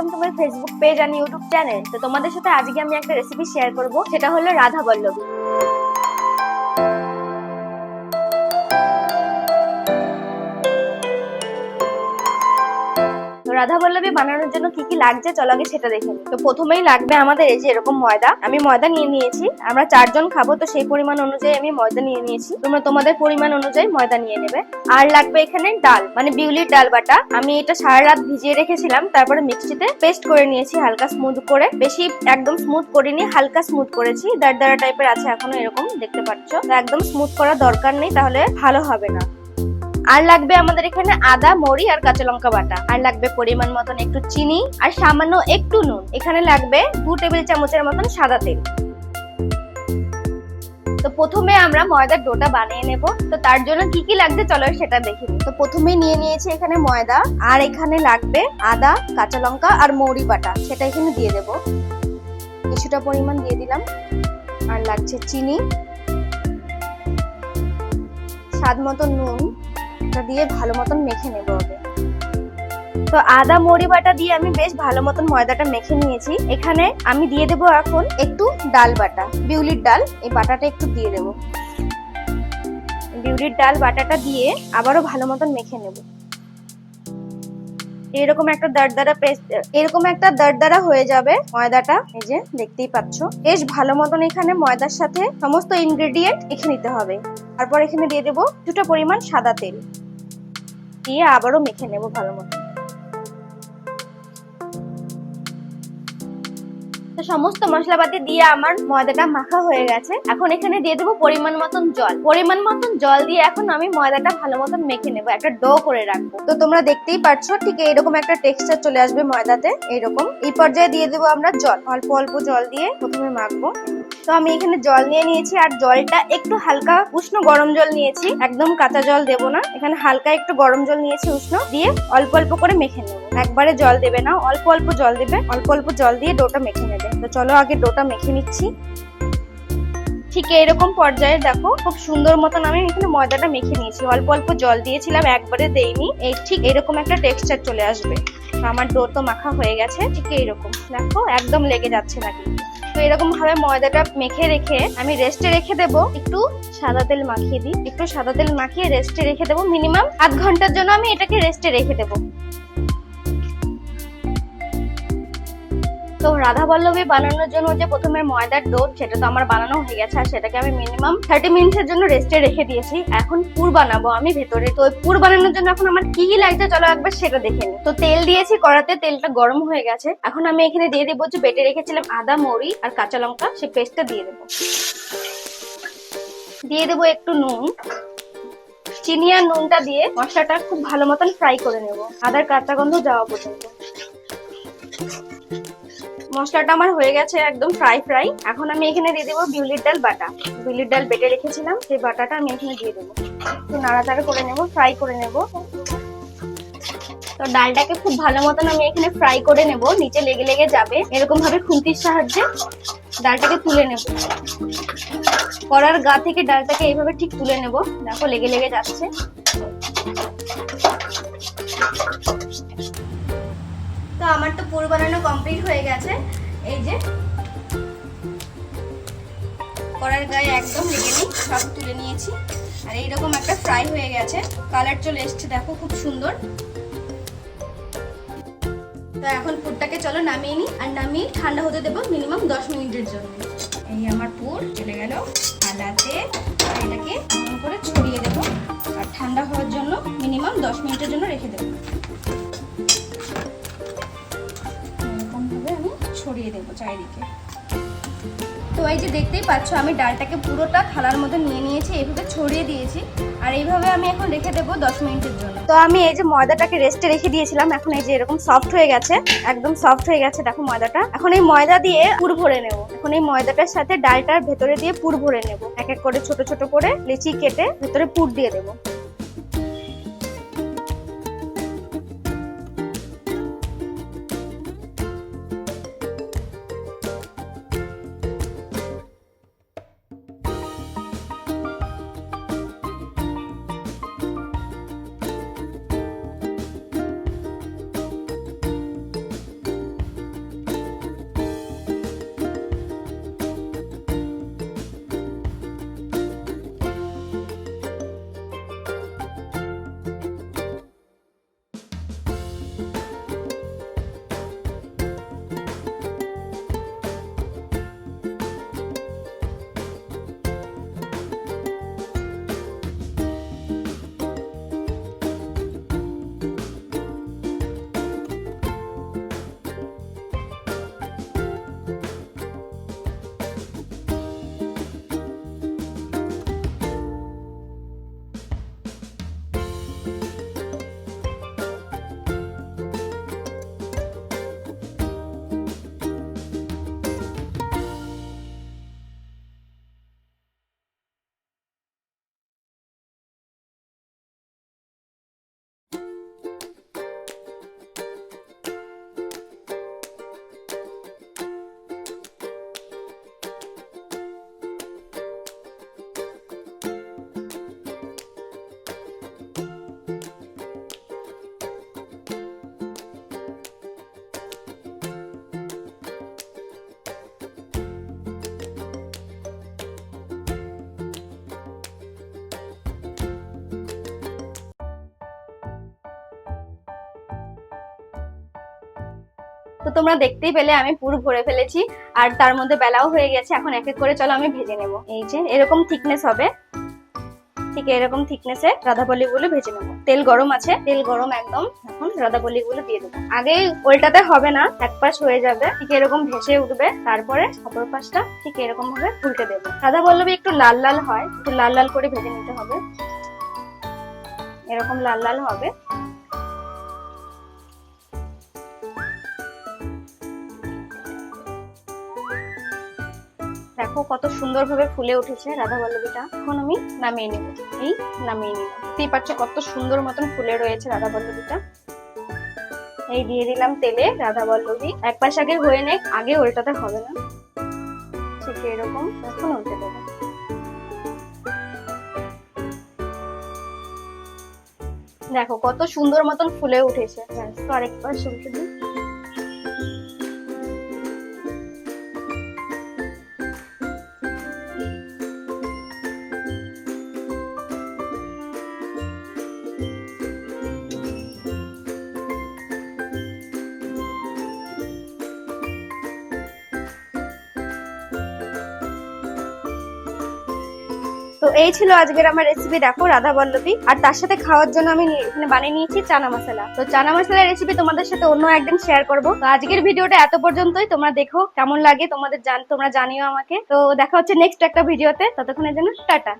Welcome to my Facebook page and YouTube channel. তো তোমাদের সাথে আজকে আমি একটা রেসিপি শেয়ার করব, সেটা হলো রাধা বল্লভী। রাধা বল্লভী বানানোর জন্য কি কি লাগছে চলো আগে সেটা দেখে নিই। তো প্রথমেই লাগবে আমাদের এই যে এরকম ময়দা। আমি ময়দা নিয়ে নিয়েছি, আমরা 4 জন খাবো তো সেই পরিমাণ অনুযায়ী আমি ময়দা নিয়ে নিয়েছি। তোমরা তোমাদের পরিমাণ অনুযায়ী ময়দা নিয়ে নেবে। আর লাগবে এখানে ডাল, মানে বিউলির ডাল বাটা। আমি এটা সারা রাত ভিজিয়ে রেখেছিলাম, তারপরে মিক্সিতে পেস্ট করে নিয়েছি হালকা স্মুথ করে। বেশি একদম স্মুথ করিনি, হালকা স্মুথ করেছি। দাঁড়া টাইপের আছে এখনো, এরকম দেখতে পাচ্ছ। একদম স্মুথ করার দরকার নেই, তাহলে ভালো হবে না। আর লাগবে আমাদের এখানে আদা, মরি আর কাঁচা লঙ্কা বাটা। আর লাগবে পরিমাণ মতন একটু চিনি আর সামান্য একটু নুন। এখানে লাগবে 2 টেবিল চামচের মতন সাদা তেল। তো প্রথমে আমরা ময়দার ডোটা বানিয়ে নেব। তো তার জন্য কি কি লাগবে চলো সেটা দেখে নিই। তো প্রথমে নিয়ে নিয়েছি এখানে ময়দা, আর এখানে লাগবে আদা, কাঁচা লঙ্কা আর মৌরি বাটা, সেটা এখানে দিয়ে দেব। কিছুটা পরিমাণ দিয়ে দিলাম। আর লাগছে চিনি, স্বাদ মতো নুন, দিয়ে ভালো মতন মেখে নেব আগে। তো আদা মৌরি বাটা দিয়ে আমি বেশ ভালো মতন ময়দাটা মেখে নিয়েছি। এখানে আমি দিয়ে দেবো এখন একটু ডাল বাটা, বিউলির ডাল, এই বাটাটা একটু দিয়ে দেবো। বিউলির ডাল বাটাটা দিয়ে আবারও ভালো মতন মেখে নেব। এরকম একটা দরদরা পেস্ট, এরকম একটা দরদরা হয়ে যাবে ময়দাটা। এই যে দেখতেই পাচ্ছ, বেশ ভালো মতন এখানে ময়দার সাথে সমস্ত ইনগ্রেডিয়েন্ট মেখে নিতে হবে। তারপর এখানে দিয়ে দেবো কিছুটা পরিমাণ সাদা তেল, দিয়ে আবারও মেখে নেব ভালো মতো। তো সমস্ত মশলাপাতি দিয়ে আমার ময়দাটা মাখা হয়ে গেছে। এখন এখানে দিয়ে দেবো পরিমাণ মতন জল। পরিমাণ মতন জল দিয়ে এখন আমি ময়দাটা ভালো মতন মেখে নেবো, একটা ডো করে রাখবো। তো তোমরা দেখতেই পাচ্ছ, ঠিক এরকম একটা টেক্সচার চলে আসবে ময়দাতে, এইরকম। এই পর্যায়ে দিয়ে দেবো আমরা জল, অল্প অল্প জল দিয়ে প্রথমে মাখবো। তো আমি এখানে জল নিয়ে নিয়েছি, আর জলটা একটু হালকা উষ্ণ গরম জল নিয়েছি, একদম কাঁচা জল দেবো না। এখানে হালকা একটু গরম জল নিয়েছি উষ্ণ, দিয়ে অল্প অল্প করে মেখে নেবো। একবারে জল দেবে না, অল্প অল্প জল দেবে। অল্প অল্প জল দিয়ে ডোটা মেখে নেবে। তো চলো আগে ডোটা মেখে নিচ্ছি। ঠিক এরকম পর্যায়ে দেখো, খুব সুন্দর মতন আমি এখানে ময়দাটা মেখে নিয়েছি। অল্প অল্প জল দিয়েছিলাম, একবারে দেইনি। এই ঠিক এরকম একটা টেক্সচার চলে আসবে। আমার ডো তো মাখা হয়ে গেছে, ঠিক এইরকম দেখো, একদম লেগে যাচ্ছে না কিন্তু। তো এরকম ভাবে ময়দাটা মেখে রেখে আমি রেস্টে রেখে দেবো। একটু সাদা তেল মাখিয়ে দিই, একটু সাদা তেল মাখিয়ে রেস্টে রেখে দেবো। মিনিমাম আধ ঘন্টার জন্য আমি এটাকে রেস্টে রেখে দেবো। তো রাধা বল্লভী বানানোর জন্য যে প্রথমে ময়দার ডো, সেটা তো আমার বানানো হয়ে গেছে, আর সেটাকে আমি মিনিমাম 30 মিনিটের জন্য রেস্টে রেখে দিয়েছি। এখন পুর বানাবো আমি ভেতরে। তো পুর বানানোর জন্য এখন আমার কি কি লাগছে চলো একবার সেটা দেখে নিই। তো তেল দিয়েছি কড়াতে, তেলটা গরম হয়ে গেছে। এখন আমি এখানে দিয়ে দেবো যে বেটে রেখেছিলাম আদা, মৌরি আর কাঁচা লঙ্কা, সেই পেস্টটা দিয়ে দেবো। দিয়ে দেবো একটু নুন, চিনি আর নুনটা দিয়ে মশলাটা খুব ভালো মতন ফ্রাই করে নেব, আদার কাঁচা গন্ধ যাওয়া পর্যন্ত। মশলাটা আমার হয়ে গেছে একদম ফ্রাই। এখন আমি এখানে দিয়ে দেবো বিউলির ডাল বাটা। বিউলির ডাল বেটে রেখেছিলাম, সেই বাটাটা আমি এখানে দিয়ে দেবো। একটু নাড়াচাড়া করে নেব, ফ্রাই করে নেব। তো ডালটাকে খুব ভালো মতন আমি এখানে ফ্রাই করে নেব, নিচে লেগে লেগে যাবে। এরকম ভাবে খুন্তির সাহায্যে ডালটাকে তুলে নেব। কড়ার গা থেকে ডালটাকে এইভাবে ঠিক তুলে নেব। দেখো লেগে লেগে যাচ্ছে। তো আমার তো পুর বানানো কমপ্লিট হয়ে গেছে। এই যে কড়ার গায়ে একদম লেগে নেই, সব তুলে নিয়েছি। আর এইরকম একটা ফ্রাই হয়ে গেছে, কালার চলে এসছে দেখো, খুব সুন্দর। তো এখন পুরটাকে চলো নামিয়ে নিই, আর নামিয়ে ঠান্ডা হতে দেবো মিনিমাম 10 মিনিটের জন্য। এই আমার পুর চলে গেল থালাতে, আর এটাকে এমন করে ছড়িয়ে দেবো, আর ঠান্ডা হওয়ার জন্য মিনিমাম 10 মিনিটের জন্য রেখে দেবো। ছড়িয়ে দেবো চারিদিকে। তো এই যে দেখতেই পাচ্ছ, আমি ডালটাকে পুরোটা থালার মধ্যে নিয়ে নিয়েছি, এইভাবে ছড়িয়ে দিয়েছি। আর এইভাবে আমি এখন রেখে দেবো 10 মিনিটের জন্য। তো আমি এই যে ময়দাটাকে রেস্টে রেখে দিয়েছিলাম, এখন এই যে এরকম সফট হয়ে গেছে, একদম সফট হয়ে গেছে দেখো ময়দাটা। এখন এই ময়দা দিয়ে পুর ভরে নেব। এখন এই ময়দাটার সাথে ডালটার ভেতরে দিয়ে পুর ভরে নেব। এক এক করে ছোট ছোট করে লেচি কেটে ভেতরে পুর দিয়ে দেবো। তো তোমরা দেখতেই পেলে আমি পুরো ভরে ফেলেছি, আর তার মধ্যে বেলাও হয়ে গেছে। এখন এক এক করে চলো আমি ভেজে নেব। এই যে এরকম থিকনেস হবে, ঠিক এরকম থিকনেসে রাধাবল্লি গুলো ভেজে নেবো। তেল গরম আছে, তেল গরম একদম। এখন রাধাবল্লি গুলো দিয়ে দেবো। আগে উল্টাতে হবে না, এক পাশ হয়ে যাবে, ঠিক এরকম ভেসে উঠবে, তারপরে অপর পাশটা ঠিক এরকম ভাবে উল্টে দেবো। রাধাবল্লভী একটু লাল লাল হয়, একটু লাল লাল করে ভেজে নিতে হবে, এরকম লাল লাল হবে। দেখো কত সুন্দর ভাবে ফুলে উঠেছে রাধাবল্লভীটা। এখন আমি নামিয়ে নেব। এই নামিয়ে নিলাম। দেখতেই পাচ্ছ কত সুন্দর মতন ফুলে রয়েছে রাধাবল্লভীটা। এই দিয়ে দিলাম তেলে রাধাবল্লভী। এক পাশ আগে হয়ে নেক, আগে উল্টাতে হবে না, ঠিক এরকম। এখন উল্টে দেবো। দেখো কত সুন্দর মতন ফুলে উঠেছে। তো আরেক পাশ উল্টে দিই। তো এই ছিল আজকের আমার রেসিপি। দেখো রাধাবল্লভী, আর তার সাথে খাওয়ার জন্য আমি এখানে বানিয়ে নিয়েছি চানা মশলা। তো চানা মশলার রেসিপি তোমাদের সাথে অন্য একদিন শেয়ার করব। তো আজকের ভিডিওটা এত পর্যন্তই। তোমরা দেখো কেমন লাগে, তোমরা জানিও আমাকে। তো দেখা হচ্ছে নেক্সট একটা ভিডিওতে। ততক্ষণের জন্য টাটা।